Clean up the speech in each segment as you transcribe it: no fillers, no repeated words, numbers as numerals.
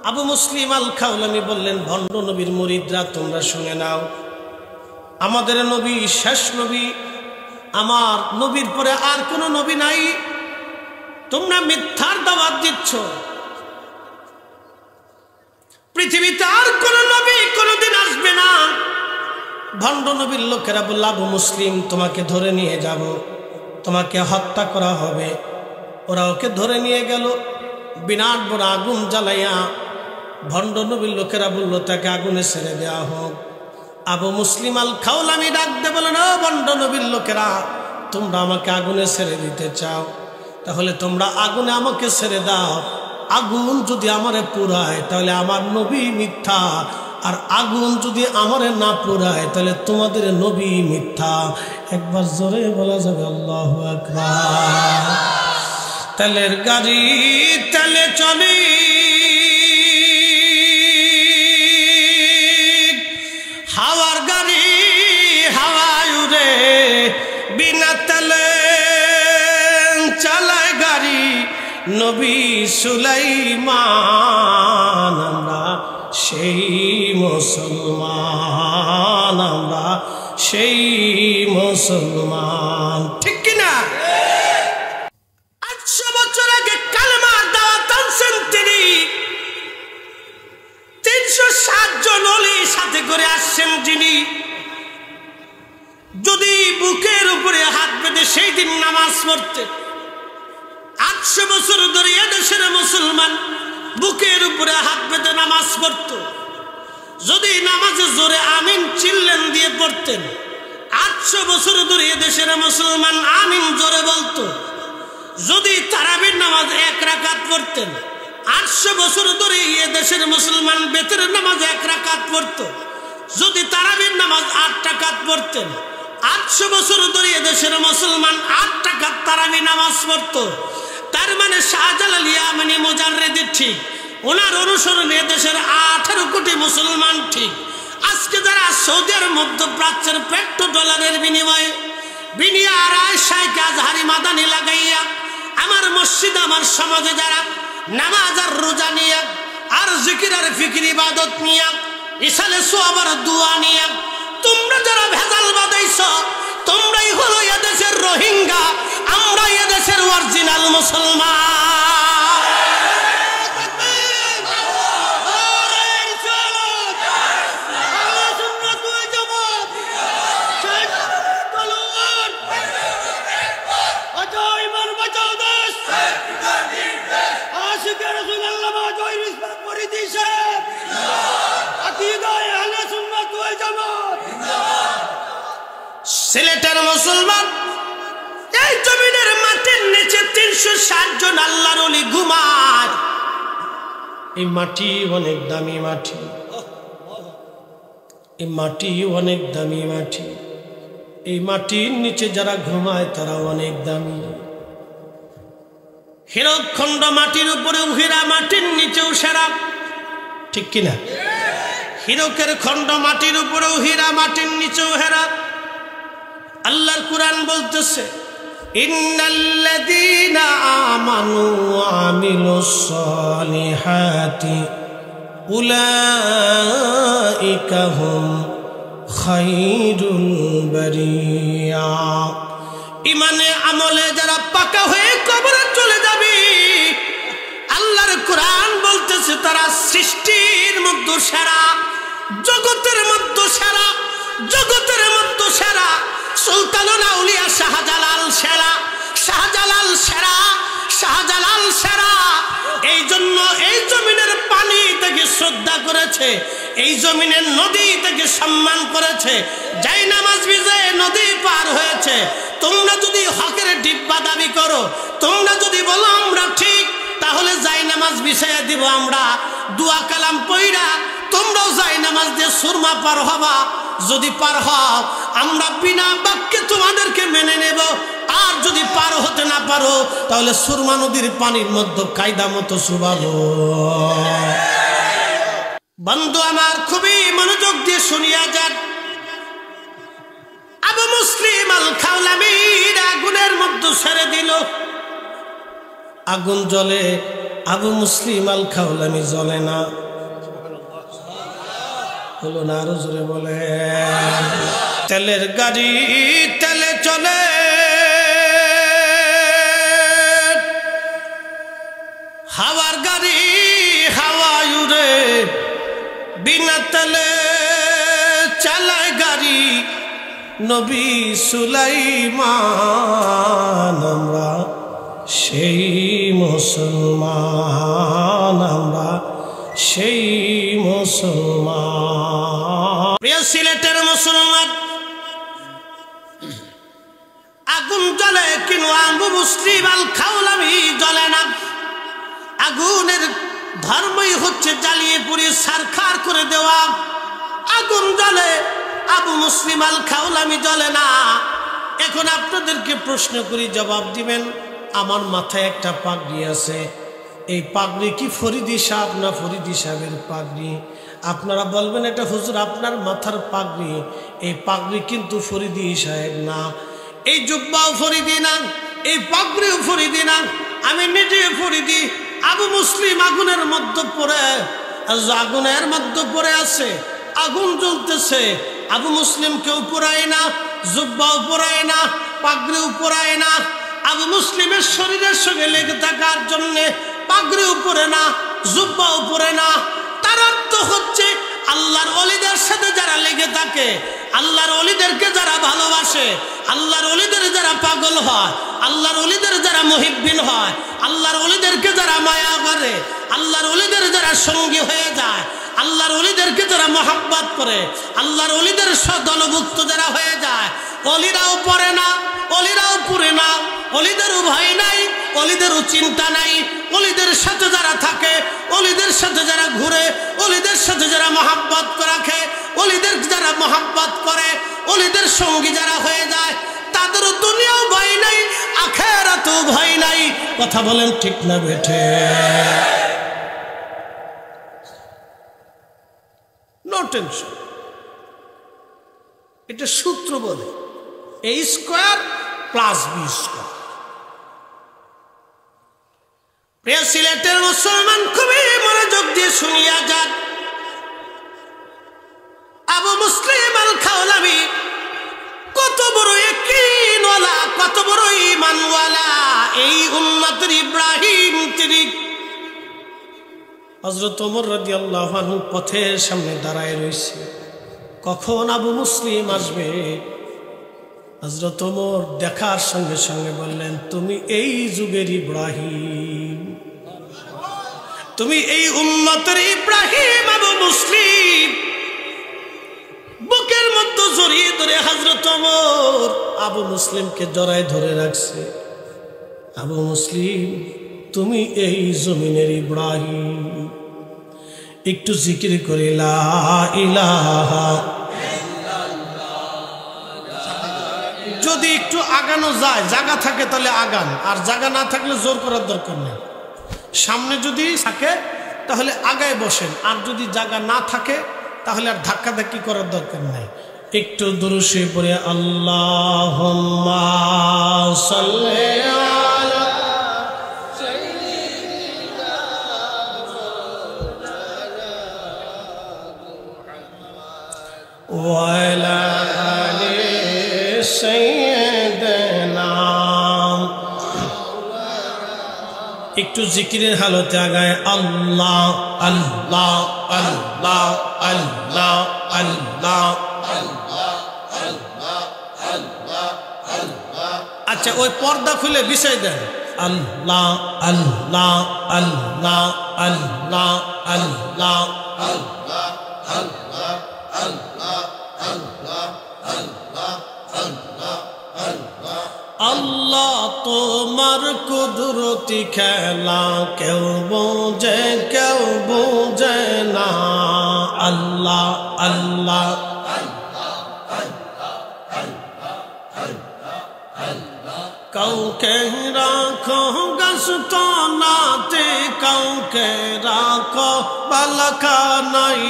আবু মুসলিম আল খাওলামি বললেন, ভণ্ড নবীর মুরিদরা তোমরা শুনে নাও, আমাদের নবী শেষ নবী, আমার নবীর পরে আর কোনো নবী নাই, তোমরা মিথ্যার দাওয়াত দিচ্ছ, পৃথিবীতে আর কোন নবী কোনদিন আসবে না। ভণ্ড নবীর লোকেরা বলল, আবু মুসলিম তোমাকে ধরে নিয়ে যাব, তোমাকে হত্যা করা হবে। ওরা ওকে ধরে নিয়ে গেল, বিরাট বড় আগুন জ্বালাইয়া ভণ্ড নবীর লোকেরা বলল তাকে আগুনে ছেড়ে দেওয়া হোক। আবু মুসলিম আল খাওলামি ডাক দিয়ে বলেন, ও ভণ্ড নবীর লোকেরা, তোমরা আমাকে আগুনে ছেড়ে দিতে চাও, তাহলে তোমরা আগুনে আমাকে ছেড়ে দাও। আগুন যদি আমারে পুরায় তাহলে আমার নবী মিথ্যা, আর আগুন যদি আমারে না পুরায় তাহলে তোমাদের নবী মিথ্যা। একবার জোরে বলা যাবে আল্লাহু আকবার। তেলের গাড়ি তেলে চলে, হাওয়ার গাড়ি হাওয়ায় উড়ে, বিনা তেলে চালায় গাড়ি নবী সুলাইমান। আমরা সেই মুসলমান, আমরা সেই মুসলমান, ঠিক কিনা? 800 বছর আগে কালেমার দাওয়াত আনছেন তিনি, 360 জন ওলির সাথে করে আসছেন যিনি। যদি বুকের উপরে হাত বেঁধে সেই দিন নামাজ পড়তেন, 800 বছর ধরে এদেশের মুসলমান বুকের উপরে হাত বেঁধে নামাজ পড়ত। যদি নামাজে জোরে আমিন চিল্লেন দিয়ে পড়তেন, 800 বছর ধরে এদেশের মুসলমান আমিন জোরে বলতো। যদি তারাবির নামাজ 1 রাকাত পড়তেন, 800 বছর ধরে এদেশের মুসলমান বেতের নামাজ 1 রাকাত পড়ত। যদি তারাবির নামাজ 8 রাকাত পড়তেন, 800 বছর ধরে এদেশের মুসলমান 8 রাকাত তারাবি নামাজ পড়ত। তার মানে শাহজালাল ইয়ামানি মুজাররিদি ঠিক, ওনার অনুসরণে দেশের 18 কোটি মুসলমান ঠিক। আজকে যারা সৌদির মধ্যপ্রাচ্যের পেট্রোডলারের বিনিময়ে বিনিয়ার শাইখ আজহারি মাদানি লাগাইয়া আমার মসজিদ আমার সমাজে যারা নামাজ আর রোজা নিয়ে আর জিকির আর ফিকির ইবাদত নিয়ে ইসালে সোয়াবার দোয়া নিয়ে তোমরা যারা ভেজাল বাঁধাইছ, তোমরাই হলো এদেশের রোহিঙ্গা, আমরা এদেশের অরিজিনাল মুসলমান। সিলেটের মুসলমান এই জমিনের মাটির নিচে 360 জন আল্লাহর ওলি ঘুমায়। এই মাটি অনেক দামি মাটি, এই মাটি অনেক দামি মাটি। এই মাটির নিচে যারা ঘুমায় তারা অনেক দামি। হীরকখণ্ড মাটির উপরেও হীরা, মাটির নিচেও সেরা, ঠিক কিনা? হীরকের খণ্ড মাটির উপরেও হীরা, মাটির নিচেও হেরা। আল্লাহর কুরআন বলতেছে, ইন্নাল্লাযীনা আমানু ওয়া আমিলুস সালিহাতি উলাইকা হুম খায়রুল বারিয়া। ইমানে আমলে যারা পাকা হয়ে কবরে চলে যাবে, আল্লাহর কুরআন বলতেছে তারা সৃষ্টির মধ্যে সেরা, জগতের মধ্যে সেরা, জগতের মধ্যে সেরা। সুলতানুল আউলিয়া শাহজালাল সেরা, শাহজালাল সেরা, শাহজালাল সেরা। এই জন্য এই জমিনের পানি থেকে শ্রদ্ধা করেছে, এই জমিনের নদী থেকে সম্মান করেছে। যাই নামাজ বিজয়ে নদী পার হয়েছে। তোমরা যদি হকের ডিব্বা দাবি করো, তোমরা যদি বলো আমরা ঠিক, তাহলে যাই নামাজ বিছাইয়া দিব আমরা, দোয়া কালাম পইরা তোমরাও যাই নামাজ দিয়ে সুরমা পার হবা। যদি পার হও, আমরা বিনা বাক্যে তোমাদেরকে মেনে নেব। আর যদি পার হতে না পারো, তাহলে সুরমা নদীর পানির মধ্যে কায়দা মতো চুবাবো। বন্ধু আমার, খুবই মনোযোগ দিয়ে শুনিয়া যান। আবু মুসলিম আল খাওলামির আগুনের মধ্যে ছেড়ে দিল। আগুন জ্বলে, আবু মুসলিম আল খাওলামি জ্বলে না। বলো না, আরো জোরে বলে। তেলের গাড়ি তেলে চলে, হাওয়ার গাড়ি হাওয়ায় উড়ে, বিনা তেলে চালায় গাড়ি নবী সুলাইমান। আমরা সেই মুসলমান, আমরা সেই মুসলমান। প্রিয় সিলেটের মুসলমান, আগুন জ্বলে কিন্তু আবু মুসলিম আল খাওলামি জ্বলে না। আগুনের ধর্মই হচ্ছে জ্বালিয়ে পুড়িয়ে ছারখার করে দেওয়া। আগুন জ্বলে, আবু মুসলিম আল খাওলামি জ্বলে না। এখন আপনাদেরকে প্রশ্ন করি, জবাব দিবেন। আমার মাথায় একটা পাগড়ি আছে, এই পাগড়ি কি ফরিদি সাহেব না ফরিদি সাহেবের পাগড়ি? আপনারা বলবেন এটা হুজুর আপনার মাথার পাগড়ি, এই পাগড়ি কিন্তু ফরিদি সাহেব না, এই জুব্বাও ফরিদি না, এই পাগড়িও ফরিদি না। আমি নিজে ফরিদি। আবু মুসলিম আগুনের মধ্যে পড়ে, আগুনের মধ্যে পড়ে আছে, আগুন জ্বলতেছে। আবু মুসলিম কেউ পোড়ায় না, জুব্বাও পোড়ায় না, পাগড়িও পোড়ায় না। আবু মুসলিমের শরীরের সঙ্গে লেগে থাকার জন্যে পাগড়িও পরে না, জুব্বাও পরে না। তার অর্থ হচ্ছে আল্লাহর ওলিদের সাথে যারা লেগে থাকে, আল্লাহর ওলিদেরকে যারা ভালোবাসে, আল্লাহর ওলিদের যারা পাগল হয়, আল্লাহর ওলিদের যারা মুহিব্বিন হয়, আল্লাহর ওলিদেরকে যারা মায়া করে, আল্লাহর ওলিদের যারা সঙ্গী হয়ে যায়, আল্লাহর ওলিদেরকে যারা মহাব্বত করে, আল্লাহর ওলিদের দলভুক্ত যারা হয়ে যায়, ওলিরাও পড়ে না, ওলিরাও পুরে না, ওলিদেরও ভয় নাই, ওলিদেরও চিন্তা নাই। ওলিদের সাথে যারা থাকে, ওলিদের সাথে যারা ঘুরে, ওলিদের সাথে যারা মহাব্বত রাখে, ওলিদের যারা মহাব্বত করে, ওলিদের সঙ্গী যারা হয়ে যায়, তাদেরও দুনিয়াও ভয় নাই, আখিরাতেও ভয় নাই। কথা বলেন ঠিক না বেঠে? No tension. এটা সূত্র বলে এ স্কোয়ার প্লাস বি স্কোয়ার। প্রিয় সিলেটের মুসলমান, খুবই মনোযোগ দিয়ে শুনিয়া যান। আবু মুসলিম আল খাওলামি কত বড় ইয়াকিনওয়ালা, কত বড় ঈমানওয়ালা, এই উম্মতের ইব্রাহিম তিনি। হযরত ওমর রাদিয়াল্লাহু আনহু পথের সামনে দাঁড়ায় রয়েছে, কখন আবু মুসলিম আসবে। হযরত ওমর দেখার সঙ্গে সঙ্গে বললেন, তুমি এই যুগের ইব্রাহিম, তুমি এই উম্মতের ইব্রাহিম আবু মুসলিম। বুকের মধ্যে জড়িয়ে ধরে হযরত ওমর আবু মুসলিমকে জড়ায় ধরে রাখছে। আবু মুসলিম, তুমি এই জমিনের ইব্রাহিম। একটু জিকির করে লা ইলাহা। যদি একটু আগানো যায়, জায়গা থাকে তাহলে আগান, আর জায়গা না থাকলে জোর করার দরকার নেই। সামনে যদি থাকে তাহলে আগায় বসেন, আর যদি জায়গা না থাকে তাহলে আর ধাক্কাধাক্কি করার দরকার নেই। একটু দুরূদ শরীফ পড়ে আল্লাহুম্মা সাল্লি আলা সাইয়্যিদিনা ওয়া আলা আলি সাইয়্যিদিনা। একটু জিকিরের হালতে আগায় আল্লাহ আল্লাহ আল্লাহ আল্লাহ আল্লাহ। আচ্ছা, ওই পর্দা খুলে বিছাই দেন। আল্লাহ আল্লাহ আল্লাহ আল্লাহ আল্লাহ আল্লাহ আল্লাহ আল্লাহ আল্লাহ আল্লাহ আল্লাহ আল্লাহ। আল্লাহ তোমার কুদরতি খেলা কেউ বোঝে না। আল্লাহ আল্লাহ কাউকে রাখো গাছতলাতে, কাউকে রাখো বালাখানায়।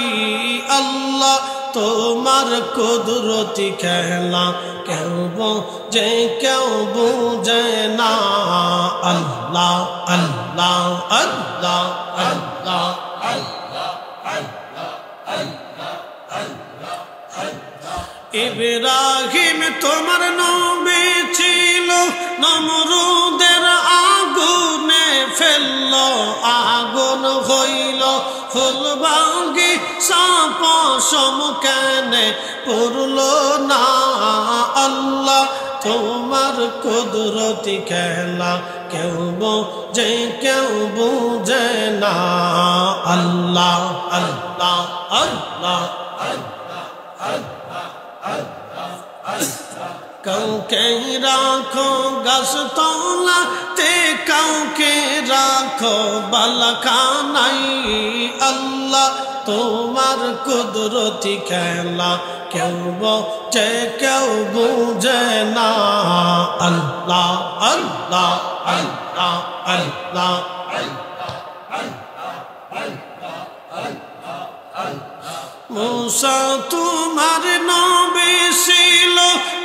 আল্লাহ তোমার কুদরতি খেলা কেউ বোঝে কেউ বুঝে না আল্লাহ আল্লাহ আল্লাহ আল্লাহ ইব্রাহিম তোমার নবী ছিল নমরুদের আগুনে ফেলল আগুন হইল ফুল ভাঙ্গি সাপ সমকেনে পড়ল না আল্লাহ তোমার কুদরতি খেলা কেউ বোঝে কেউ বুঝে না আল্লাহ আল্লাহ আল্লাহ কাউকে রাখো গাছ তলাতে কাউকে রাখো বালাখানাই আল্লাহ তোমার কুদরতি খেলা কেউ বোঝে কেউ বুঝে না আল্লাহ আল্লাহ আল্লাহ আল্লাহ মুসা তোমার নবী ছিল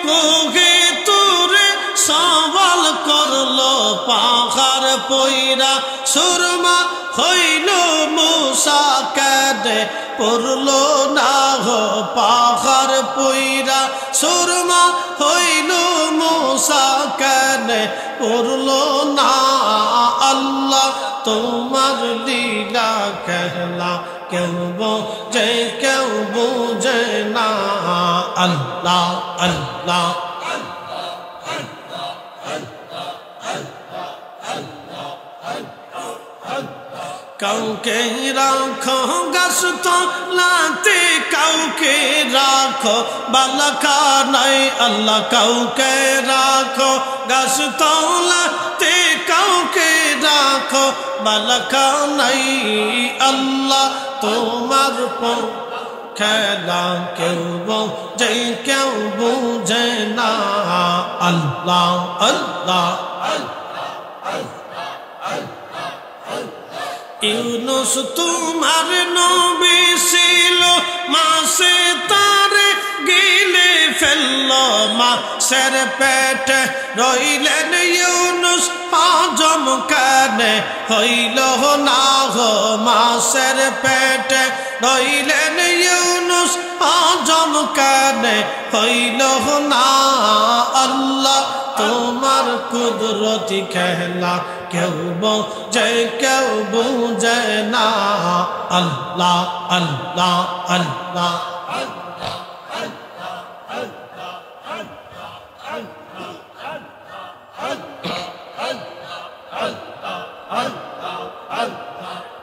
কোহে তোরে সওয়াল করলো পাহাড় পয়রা সুরমা হইল মুসা কাঁদে পড়লো না হো পাহাড় পয়রা সুরমা হইল মুসা কাঁদে পড়লো না আল্লাহ তোমার লীলা খেলা কেউ বোঝে কেউ বুঝে না আল্লাহ আল্লাহ কাউকে রাখো গাছ তলাতে কাউকে রাখো বালাখানায় আল্লাহ কাউকে রাখো গাছ তলাতে কাউকে রাখো বালাখানায় আল্লাহ তোমার খেলা কেউ বোঝে কেউ বুঝে না আল্লাহ আল্লাহ ইউনুস তোমার নবী ছিল মাছে তারে গিলে ফেলল মাছের পেটে রইলেন ইউনুস হজম কানে হইল না হো মাছের পেটে রইলেন ইউনুস হজম কানে হইল না আল্লাহ তোমার কুদরতি খেলা কেউ বোঝে কেউ বুঝে না আল্লাহ আল্লাহ আল্লাহ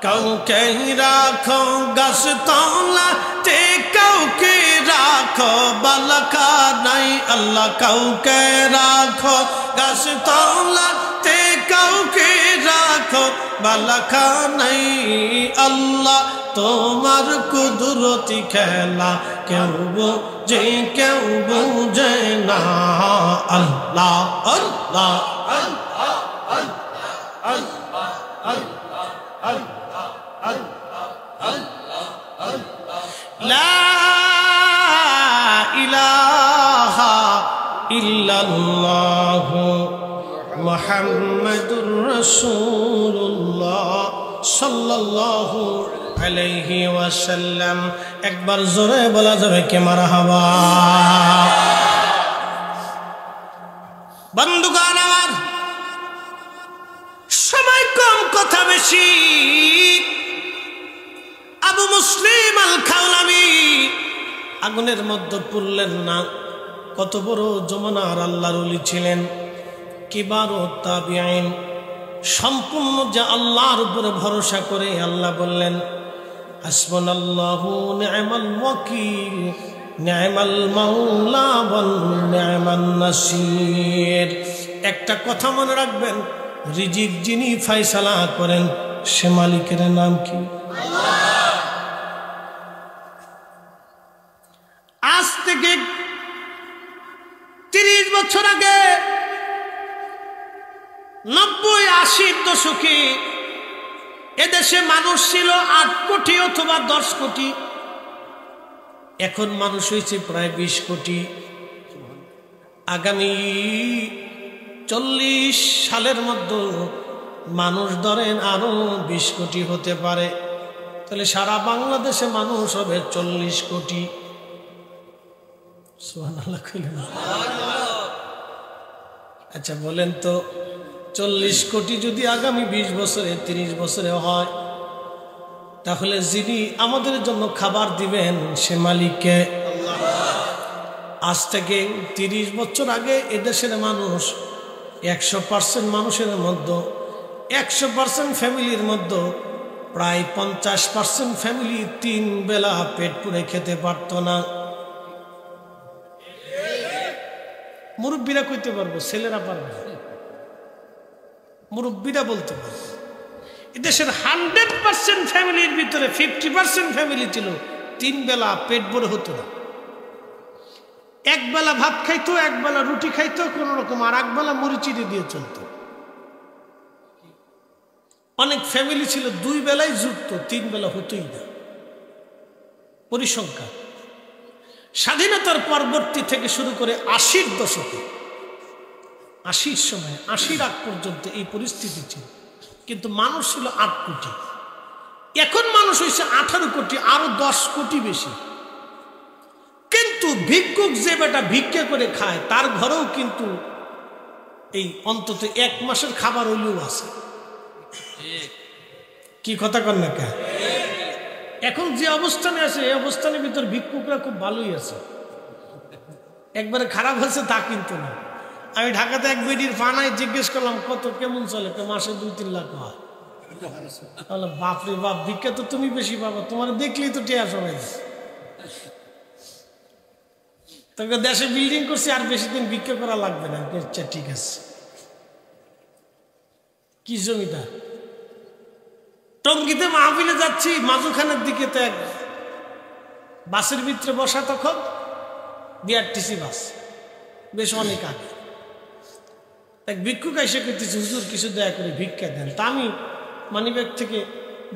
কাউকে রাখো গাছ তলাতে কাউকে রাখো বালাখানায় আল্লাহ কাউকে রাখো গাছ তলাতে কাউকে রাখো বালাখানায় আল্লাহ তোমার কুদরতি খেলা কেউ বোঝে কেউ বুঝে না আল্লাহ আল্লাহ আল্লাহ লা ইলাহা ইল্লাল্লাহ মুহাম্মাদুর রাসূলুল্লাহ সাল্লাল্লাহু আলাইহি ওয়াসাল্লাম একবার জোরে বলা যাবে কি মারহাবা বন্ধুগণ আমার সময় কম কথা বেশি আবু মুসলিম আল খাওলামি আগুনের মধ্যে পড়লেন না কত বড় জমানার আল্লাহর ওলি ছিলেন কিবারুত তাবিঈন সম্পূর্ণ যে আল্লাহর উপরে ভরসা করে আল্লাহ বললেন হাসবুনাল্লাহু নি'মাল ওয়াকিল নি'মাল মাওলা ওয়া নি'মান নাসির একটা কথা মনে রাখবেন রিজিক যিনি ফয়সালা করেন সে মালিকের নাম কি আল্লাহ আজ থেকে 30 বছর আগে 90-80 দশকে এদেশে মানুষ ছিল 8 কোটি অথবা 10 কোটি এখন মানুষ হয়েছে প্রায় 20 কোটি। আগামী 40 সালের মধ্যে মানুষ ধরেন আরো 20 কোটি হতে পারে, তাহলে সারা বাংলাদেশে মানুষ হবে 40 কোটি। সুবহানাল্লাহ কইলেন? আচ্ছা বলেন তো 40 কোটি যদি আগামী 20 বছরে 30 বছরে হয়, তাহলে যিনি আমাদের জন্য খাবার দিবেন সে মালিককে? আজ থেকে 30 বছর আগে এদেশের মানুষ 100% মানুষের মধ্যে 100% ফ্যামিলির মধ্যে প্রায় 50% ফ্যামিলি 3 বেলা পেট পুরে খেতে পারত না। মুরব্বীরা কইতে পারবো, ছেলেরা পারবে না, মুরব্বীরা বলতে পারবে। এদেশের 100% ফ্যামিলির ভিতরে 50% ফ্যামিলি ছিল 3 বেলা পেট ভরে হতো না। এক বেলা ভাত খাইতো, এক বেলা রুটি খাইতো কোন রকম, আর এক বেলা মুড়ি চিড়ে দিয়ে চলতো। অনেক ফ্যামিলি ছিল 2 বেলায় জুটত, 3 বেলা হতোই না। পরিসংখ্যান স্বাধীনতার পরবর্তী থেকে শুরু করে 80-র দশকে, 80-র সময় 80-র আগ পর্যন্ত এই পরিস্থিতি ছিল, কিন্তু মানুষ ছিল 8 কোটি। এখন মানুষ হয়েছে 18 কোটি, আরো 10 কোটি বেশি। কিন্তু ভিক্ষুক যে বেটা ভিক্ষা করে খায় তার ঘরেও কিন্তু এই অন্তত 1 মাসের খাবার হইলেও আছে। কি কথা কন না কে? এখন যে অবস্থানে আছে এই অবস্থানের ভিতর ভিক্ষুকরা খুব ভালোই আছে, একবারে খারাপ আছে তা কিন্তু না। আমি ঢাকাতে এক বেডির ফানায় জিজ্ঞেস করলাম কত কেমন চলে, মাসে 2-3 লাখ হয়। বাপরে বাপ, ভিক্ষা তো তুমি বেশি পাবো, তোমার দেখলেই তো টেয়া সবাই। তবে দেশে বিল্ডিং করছি, আর বেশি দিন ভিক্ষা করা লাগবে না। আচ্ছা ঠিক আছে। কি জমিদার? টঙ্গিতে মাহফিলে যাচ্ছি, মাঝখানের দিকে তো এক বাসের ভিতরে বসা, তখন বিআরটিসি বাস, বেশ অনেক আগে। এক ভিক্ষুক এসে করতেছি, হুজুর কিছু দয়া করে ভিক্ষা দেন। তা আমি মানিব্যাগ থেকে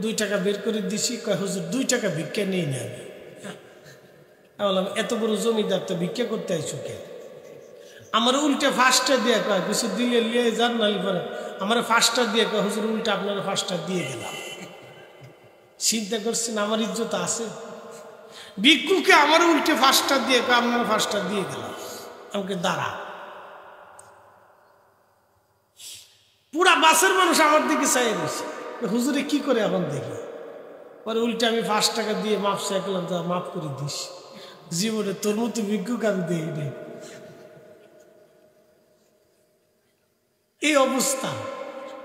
2 টাকা বের করে দিছি। কয় হুজুর 2 টাকা ভিক্ষা নেই না। আমি বললাম এত বড় জমিদার তো ভিক্ষা করতে আইছো কে? আমার উল্টে ফার্স্টটা দিয়ে কয় কিছু দিলে লিয়ে যান, নালি পরে আমার ফার্স্টটা দিয়ে কয় হুজুর উল্টে আপনার ফার্স্টটা দিয়ে গেলাম। চিন্তা করছেন আমার ইজ্জত আছে? ভিক্ষুকে আমার উল্টে ফার্স্টটা দিয়ে কয় আপনার ফার্স্টটা দিয়ে গেলাম। আমাকে দাঁড়া। পুরা বাসের মানুষ আমার দিকে চাই রয়েছে, হুজুরে কি করে এখন দেখি। পরে উল্টে আমি 5 টাকা দিয়ে মাপ চাইলাম, যা মাফ করে দিস। জীবনে তোর মতো ভিক্ষুক আমি দেখি নাই। এই অবস্থা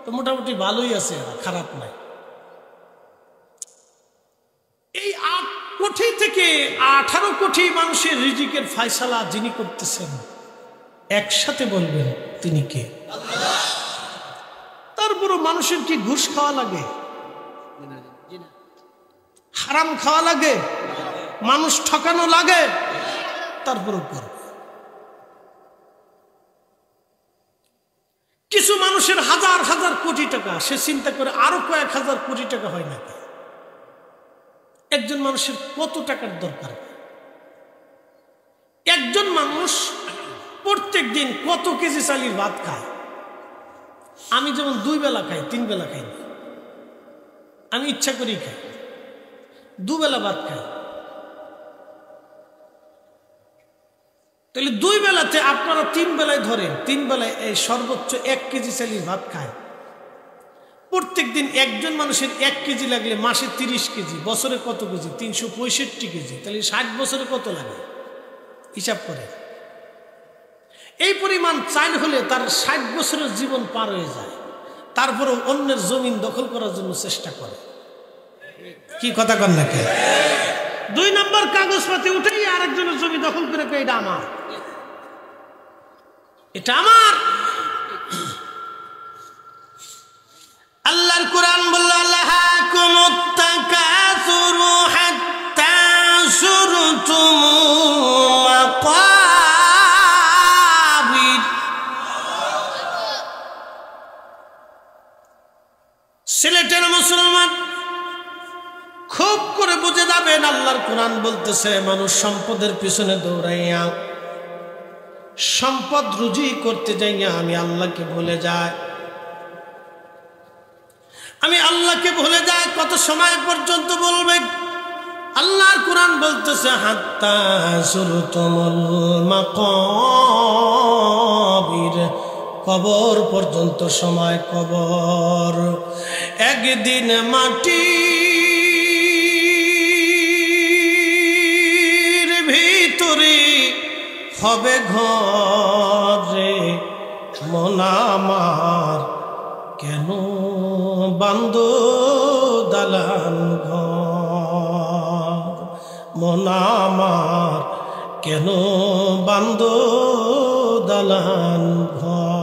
তো মোটামুটি ভালোই আছে, এরা খারাপ নাই। এই 8 কোটি থেকে 18 কোটি মানুষের রিজিকের ফয়সালা যিনি করতেছেন, একসাথে বলবেন তিনি কে? তারপরও মানুষের কি ঘুষ খাওয়া লাগে? হারাম খাওয়া লাগে? মানুষ ঠকানো লাগে? তারপরও করবে। কিছু মানুষের হাজার হাজার কোটি টাকা, সে চিন্তা করে আরো কয়েক হাজার কোটি টাকা হয় নাকি। একজন মানুষের কত টাকার দরকার? একজন মানুষ প্রত্যেক দিন কত কেজি চালের ভাত খায়? আমি যেমন 2 বেলা খাই, 3 বেলা খাই না। আমি ইচ্ছা করেই খাই, 2 বেলা ভাত খাই। তাহলে 2 বেলাতে আপনারা 3 বেলায় ধরেন, 3 বেলায় এই সর্বোচ্চ 1 কেজি চালের ভাত খায়। প্রত্যেক দিন একজন মানুষের 1 কেজি লাগলে মাসে 30 কেজি, বছরে কত কেজি? 365 কেজি। তাহলে 60 বছরে কত লাগে হিসাব করে। এই পরিমাণ চাল হলে তার 60 বছরের জীবন পার হয়ে যায়। তারপরেও অন্যের জমিন দখল করার জন্য চেষ্টা করে। কি কথা কন নাকি? 2 নম্বর কাগজপাতি উঠেই আরেকজনের জমি দখল করে কয় এটা আমার, এটা আমার। আল্লাহর কোরআন বলল লাহাকুমুত তাকাসুরু হাত্তা যুরতুমুল মাকাবির। সিলেটের মুসলমান খুব করে বুঝে যাবেন আল্লাহর কোরআন বলতেছে মানুষ সম্পদের পিছনে দৌড়াইয়া সম্পদ রুজি করতে যাইয়া আমি আল্লাহকে ভুলে যায়, আমি আল্লাহকে ভুলে যায়। কত সময় পর্যন্ত বলবে? আল্লাহর কোরআন বলতেছে হাত্তা যুরতুমুল মাকাবির, কবর পর্যন্ত সময়। কবর একদিন মাটির ভিতরে হবে ঘরে, মন আমার কেন বান্দ দালান ঘর, মন আমার কেন বান্দ দালান ঘর।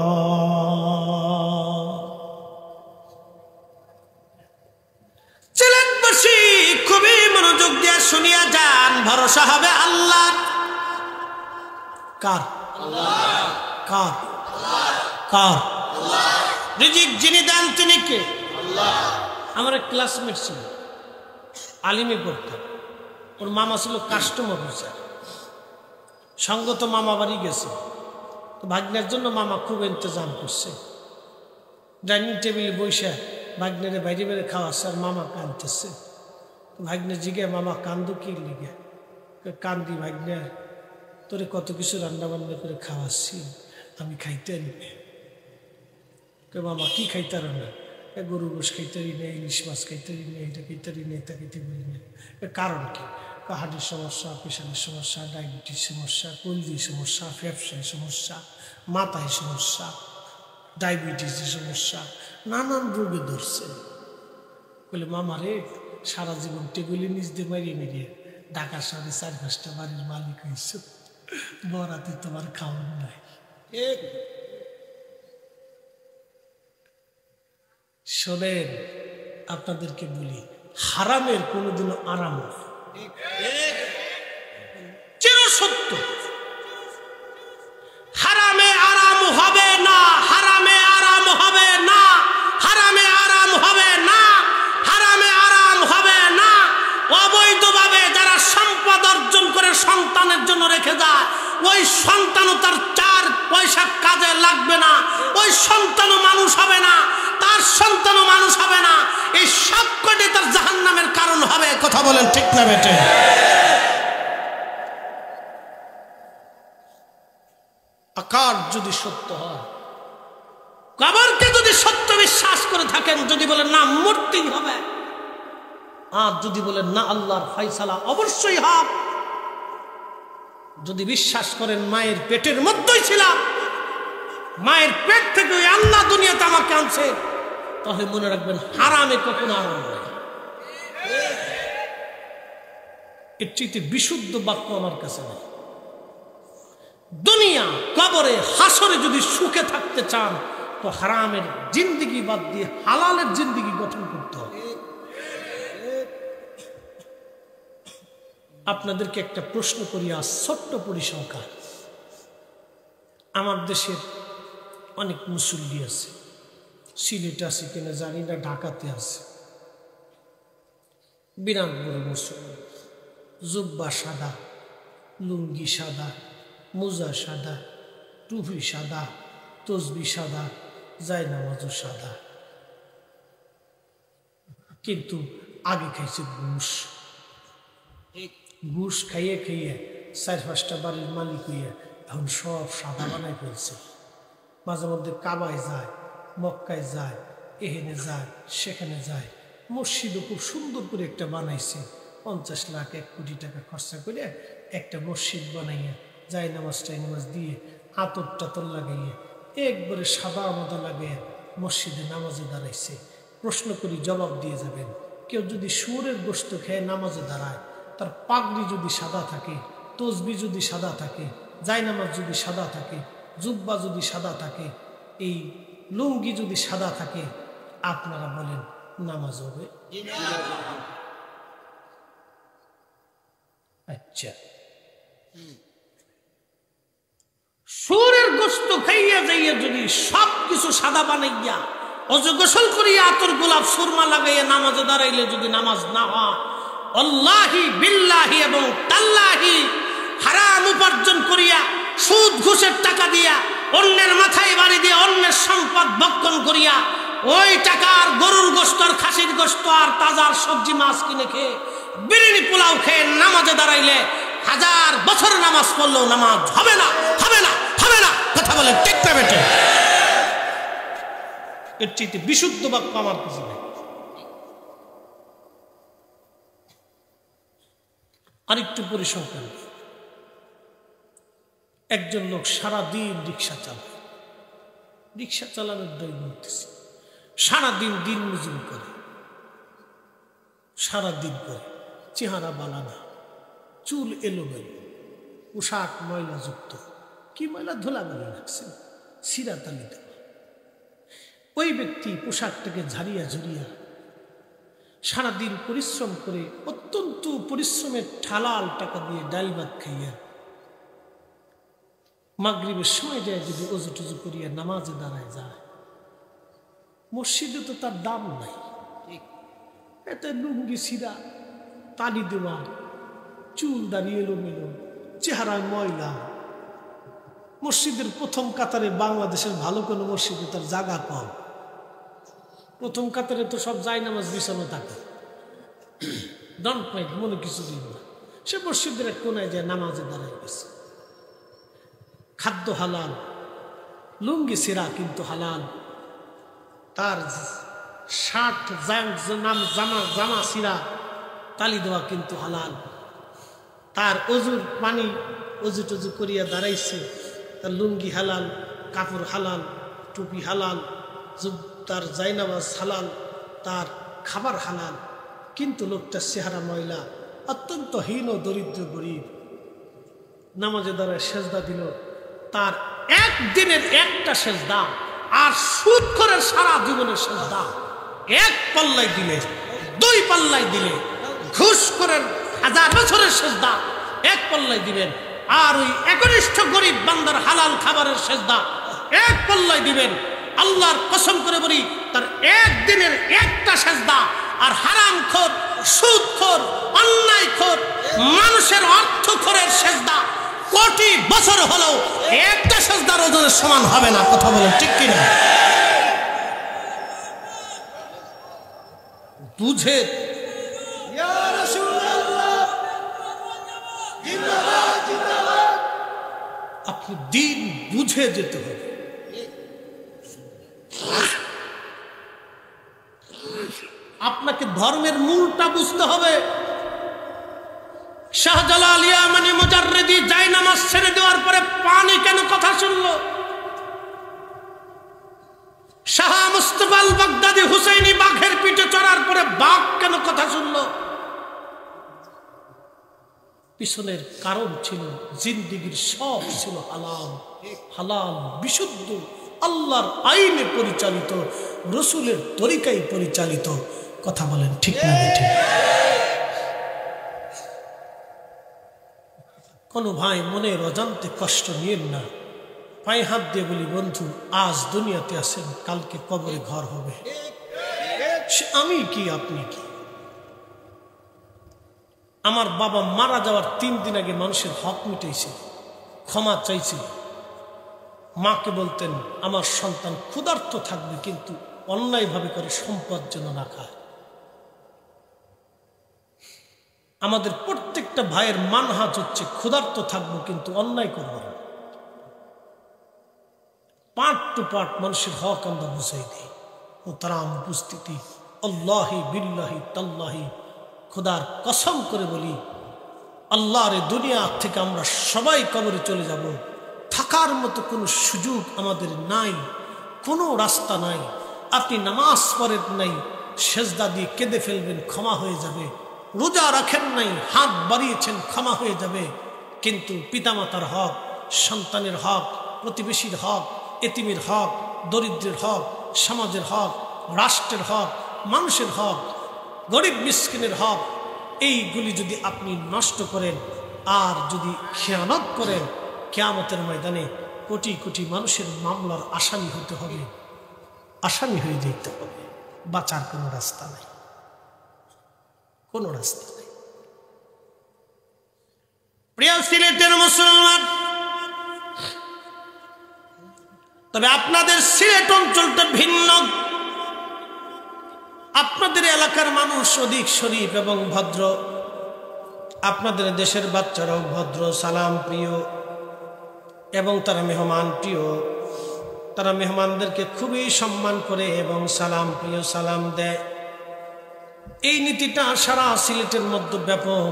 ছেলেবাসী খুবই মনোযোগ দিয়ে শুনিয়া যান, ভরসা হবে আল্লাহ। কার? কার? কার? রিজিক যিনি দেন তিনি কে? আমার এক ক্লাসমেট ছিল, আলিমে পড়তাম, ওর মামা ছিল কাস্টমার অফিসার। সঙ্গত মামা বাড়ি গেছে, তো ভাগ্নের জন্য মামা খুব ইন্তজাম করছে। ডাইনিং টেবিলে বসে ভাগ্নের বাইরে বাইরে খাওয়াচ্ছে, আর মামা কাঁদতেছে। ভাগ্নে জিগে মামা কান্দু কি লিগে? কান্দি ভাগ্নে, তোরে কত কিছু রান্না বান্না করে খাওয়াচ্ছি, আমি খাইতে নিবে। মামা কি খাইতার না? গরু গোশ খাইতারি নেই, ইলিশ মাছ খাইতারি নেই, এটা খাইতারি নেই, তা খাইতে পারি না। কারণ কি? হার্টের সমস্যা, প্রেশারের সমস্যা, ডায়াবেটিস সমস্যা, কলজির সমস্যা, ফ্যাপসার সমস্যা, মাথায় সমস্যা, ডায়াবেটিসের সমস্যা, নানান রোগে ধরছে। বলে মামা রে, সারা জীবন টেবিলে নিচ দিয়ে মারিয়ে মারিয়ে ঢাকার সাথে 4-5টা বাড়ির মালিক হয়েছে, বরাতে তোমার খাওয়ান নাই। শোনেন, আপনাদেরকে বলি, হারামের কোনোদিনও আরাম হয়, চিরসত্য। হারামে আরাম হবে না, হারামে আরাম হবে না, হারামে আরাম হবে না, হারামে আরাম হবে না। অবৈধভাবে যারা সম্পদ অর্জন করে সন্তানের জন্য রেখে যায়, ওই সন্তানও তার 4 পয়সা কাজে লাগবে না, ওই সন্তানও মানুষ হবে না, তার সন্তানও মানুষ হবে না। এই সবকটি তার জাহান্নামের কারণ হবে। কথা বলেন ঠিক না বেটে? আকার যদি সত্য হয়, কবরকে যদি সত্য বিশ্বাস করে থাকেন, যদি বলেন না মূর্তি হবে, আর যদি বলেন না আল্লাহর ফয়সালা অবশ্যই হবে, যদি বিশ্বাস করেন মায়ের পেটের মধ্যেই ছিলাম, মায়ের পেট থেকে ওই আল্লাহ দুনিয়াতে আমাকে আনছে, তাহলে মনে রাখবেন হারামে কখনো আরাম হয়। এর চেয়ে বিশুদ্ধ বাক্য আমার কাছে নেই। দুনিয়া, কবরে, হাসরে যদি সুখে থাকতে চান, তো হারামের জিন্দেগি বাদ দিয়ে হালালের জিন্দেগি গঠন করতে হবে। আপনাদেরকে একটা প্রশ্ন করি, আজ ছোট্ট পরিসংখ্যান। আমার দেশের অনেক মুসল্লি আছে, সিলেটে আছে কিনা জানি না, ঢাকাতে আছে, বিরাট বড় মুসল্লি, জুব্বা সাদা, লুঙ্গি সাদা, মোজা সাদা, টুপি সাদা, তসবি সাদা, জায়নামাজও সাদা, কিন্তু আগে খাইছে ঘুষ। ঘুষ খাইয়ে খাইয়ে 4-5টা বাড়ির মালিক হইয়া এখন সব সাদা বানাই ফেলছে। মাঝে মধ্যে কাবায় যায়, মক্কায় যায়, এখানে যায়, সেখানে যায়। মসজিদও খুব সুন্দর করে একটা বানাইছে, 50 লাখ 1 কোটি টাকা খরচা করে একটা মসজিদ বানাইয়া জায়নামাজ টাইনামাজ দিয়ে আতর টাতর লাগাইয়া একবারে সাদা মাদা লাগাইয়া মসজিদে নামাজে দাঁড়াইছে। প্রশ্ন করি, জবাব দিয়ে যাবেন। কেউ যদি শুয়োরের গোশত খেয়ে নামাজে দাঁড়ায়, তার পাগড়ি যদি সাদা থাকে, তসবি যদি সাদা থাকে, জায়নামাজ যদি সাদা থাকে, জুব্বা যদি সাদা থাকে, এই লুঙ্গি যদি সাদা থাকে, আপনারা বলেন নামাজ হবে? আচ্ছা, শুয়োরের গোশত খাইয়া যাইয়া যদি সব কিছু সাদা বানাইয়া অজু গোসল করিয়া আতর গোলাপ সুরমা লাগাইয়া নামাজে দাঁড়াইলে যদি নামাজ না হয়, আল্লাহি বিল্লাহি এবং তাল্লাহি হারাম উপার্জন করিয়া সুদ ঘুষের টাকা দিয়া অন্যের মাথায় বাড়ি দিয়ে অন্যের সম্পদ ভক্ষণ করিয়া ওই টাকার গরুর গোশত আর খাসির গোশত আর তাজার সবজি মাছ কিনে খেয়ে বিরিয়ানি পোলাও খেয়ে নামাজে দাঁড়াইলে 1000 বছর নামাজ পড়লেও নামাজ হবে না, হবে না, হবে না। কথা বলে ঠিক না বেটে? এর চাইতে বিশুদ্ধ বাক্য আমার কাছে নেই। আরেকটু পরিসংখ্যান, একজন লোক সারাদিন রিক্সা চালায়, রিক্সা চালানোর দায় বলতেছি, সারাদিন দিন মজুরি করে, সারাদিন করে, চেহারা বানানা, চুল এলোমেলো, পোশাক ময়লা যুক্ত, কি ময়লা ধুলাবালি লাগছে, সিরাতালি দেওয়া। ওই ব্যক্তি পোশাকটাকে ঝাড়িয়া ঝুরিয়া সারাদিন পরিশ্রম করে অত্যন্ত পরিশ্রমের ঠালাল টাকা দিয়ে ডাল ভাত খাইয়া মাগরিবের সময় যায় যদি অজু টুজু করিয়া নামাজে দাঁড়ায় যায়, মসজিদে তো তার দাম নাই। এতে লুঙ্গি ছিঁড়া, তালি দেওয়া, চুল দাঁড়িয়ে এলোমেলো, চেহারায় ময়লা। মসজিদের প্রথম কাতারে, বাংলাদেশের ভালো কোনো মসজিদে তার জায়গা কম, প্রথম কাতারে তো সব জায়নামাজ বিছানো থাকে, ডন্ট মাইন্ড, মনে কিছু দিন না। সে মসজিদের এক কোনায় যায় নামাজে দাঁড়ায় গেছে। খাদ্য হালাল, লুঙ্গি ছেঁড়া কিন্তু হালাল, তার শার্ট জামা ছিঁড়া তালি দেওয়া কিন্তু হালাল, তার অজুর পানি অজু টজু করিয়া দাঁড়াইছে, তার লুঙ্গি হালাল, কাপড় হালাল, টুপি হালাল, তার জায়নামাজ হালাল, তার খাবার হালাল, কিন্তু লোকটার চেহারা ময়লা, অত্যন্ত হীন দরিদ্র গরিব। নামাজে দাঁড়ায় সেজদা দিল, তার একদিনের একটা সেজদা আর সুদ করে সারা জীবনের সেজদা এক পাল্লায় দিলে, 2 পাল্লায় দিলে, ঘুষ করে 1000 বছরের সেজদা এক পাল্লায় দিবেন, আর ওই একনিষ্ঠ গরিব বান্দার হালাল খাবারের সেজদা এক পাল্লায় দিবেন। আল্লাহর কসম করে বলি, তার একদিনের একটা সেজদা আর হারামখোর, সুদখোর, অন্যায়খোর, মানুষের অর্থখোরের সেজদা কোটি বছর হলেও একটা সেজদার ওজনের সমান হবে না। কথা বলেন ঠিক কিনা? বুঝে আপনি দিন বুঝে যেতে হবে। আপনাকে ধর্মের মূলটা বুঝতে হবে। শাহজালাল ইয়ামানি মুজাররিদি জায়নামাজ ছেড়ে দেওয়ার পরে পানি কেন কথা শুনলো? শাহ মুস্তাফা আল বাগদাদি হুসাইনি বাঘের পিঠে চড়ার পরে বাঘ কেন কথা শুনলো? পিছনের কারণ ছিল জিন্দেগির সব ছিল হালাল, হালাল, বিশুদ্ধ, আল্লাহর আইনে পরিচালিত, রসুলের তরিকায় পরিচালিত। কথা বলেন ঠিক না ঠিক? কোনো ভাই মনের অজান্তে কষ্ট নিয়েন না। পায়ে হাত দিয়ে বলি, বন্ধু, আজ দুনিয়াতে আছেন, কালকে কবরে ঘর হবে। আমি কি, আপনি কি? আমার বাবা মারা যাওয়ার 3 দিন আগে মানুষের হক মিটাইছে, ক্ষমা চাইছে। মাকে বলতেন, আমার সন্তান ক্ষুধার্ত থাকবে কিন্তু অন্যায়ভাবে করে সম্পদ যেন না খায়। আমাদের প্রত্যেকটা ভাইয়ের মানহাজ হচ্ছে, ক্ষুধার্ত থাকবো কিন্তু অন্যায় করব না। পার্ট টু পার্ট মানুষের হক আমরা বুঝাই দিই। মোহতারাম উপস্থিতি, আল্লাহি বিল্লাহি তাল্লাহি, খোদার কসম করে বলি, আল্লাহর দুনিয়া থেকে আমরা সবাই কবরে চলে যাব। থাকার মতো কোনো সুযোগ আমাদের নাই, কোনো রাস্তা নাই। আপনি নামাজ পড়েন নাই, সেজদা দিয়ে কেঁদে ফেলবেন, ক্ষমা হয়ে যাবে। রোজা রাখেন নাই, হাত বাড়িয়েছেন, ক্ষমা হয়ে যাবে। কিন্তু পিতামাতার হক, সন্তানের হক, প্রতিবেশীর হক, এতিমের হক, দরিদ্রের হক, সমাজের হক, রাষ্ট্রের হক, মানুষের হক, গরিব মিসকিনের হক, এইগুলি যদি আপনি নষ্ট করেন আর যদি খেয়ানত করেন, কিয়ামতের ময়দানে কোটি কোটি মানুষের মামলার আসামি হতে হবে, আসামি হয়ে যেতে হবে। বাঁচার কোনো রাস্তা নাই, কোনো রাস্তা নেই। সিলেটের মুসলমান, তবে আপনাদের সিলেট অঞ্চলটা ভিন্ন। আপনাদের এলাকার মানুষ অধিক শরীফ এবং ভদ্র, আপনাদের দেশের বাচ্চারাও ভদ্র, সালাম প্রিয় এবং তারা মেহমান প্রিয়। তারা মেহমানদেরকে খুবই সম্মান করে এবং সালাম প্রিয়, সালাম দেয়। এই নীতিটা সারা সিলেটের মধ্যে ব্যাপক।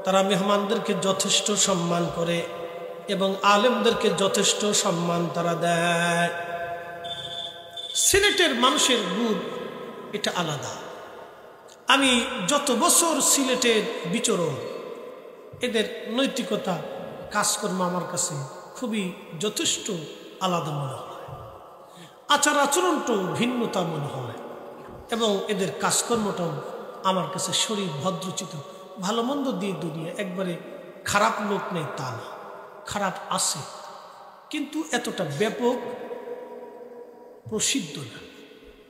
তারা মেহমানদেরকে যথেষ্ট সম্মান করে এবং আলেমদেরকে যথেষ্ট সম্মান তারা দেয়। সিলেটের মানুষের গুণ এটা আলাদা। আমি যত বছর সিলেটের বিচরণ, এদের নৈতিকতা কাজকর্ম আমার কাছে খুবই যথেষ্ট আলাদা মনে হয়। আচার আচরণটাও ভিন্নতা মনে হয় এবং এদের কাজকর্মটাও আমার কাছে শরীর ভদ্রচিত। ভালো মন্দ দিয়ে দুনিয়া, একবারে খারাপ লোক নেই তা না, খারাপ আছে, কিন্তু এতটা ব্যাপক প্রসিদ্ধ না।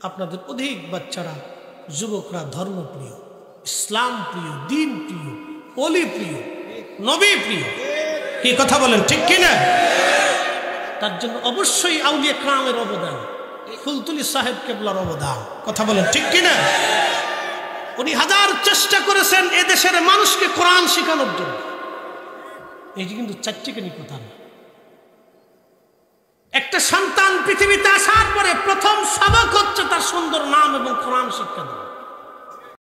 আপনাদের অধিক বাচ্চারা, যুবকরা ধর্মপ্রিয়, ইসলাম প্রিয়, দিন প্রিয়, অলি প্রিয়, নবী প্রিয়। কি কথা বলেন, ঠিক কিনা? তার জন্য অবশ্যই আউলিয়া কেরামের অবদান, ফুলতুলি সাহেব কেবলার অবদান। কথা বলেন, ঠিক কিনা? উনি হাজার চেষ্টা করেছেন এদেশের মানুষকে কোরআন শেখানোর জন্য। এটি কিন্তু চারটিখানি কথা না। একটা সন্তান পৃথিবীতে আসার পরে প্রথম সবক হচ্ছে তার সুন্দর নাম এবং কোরআন শিক্ষা দেওয়া।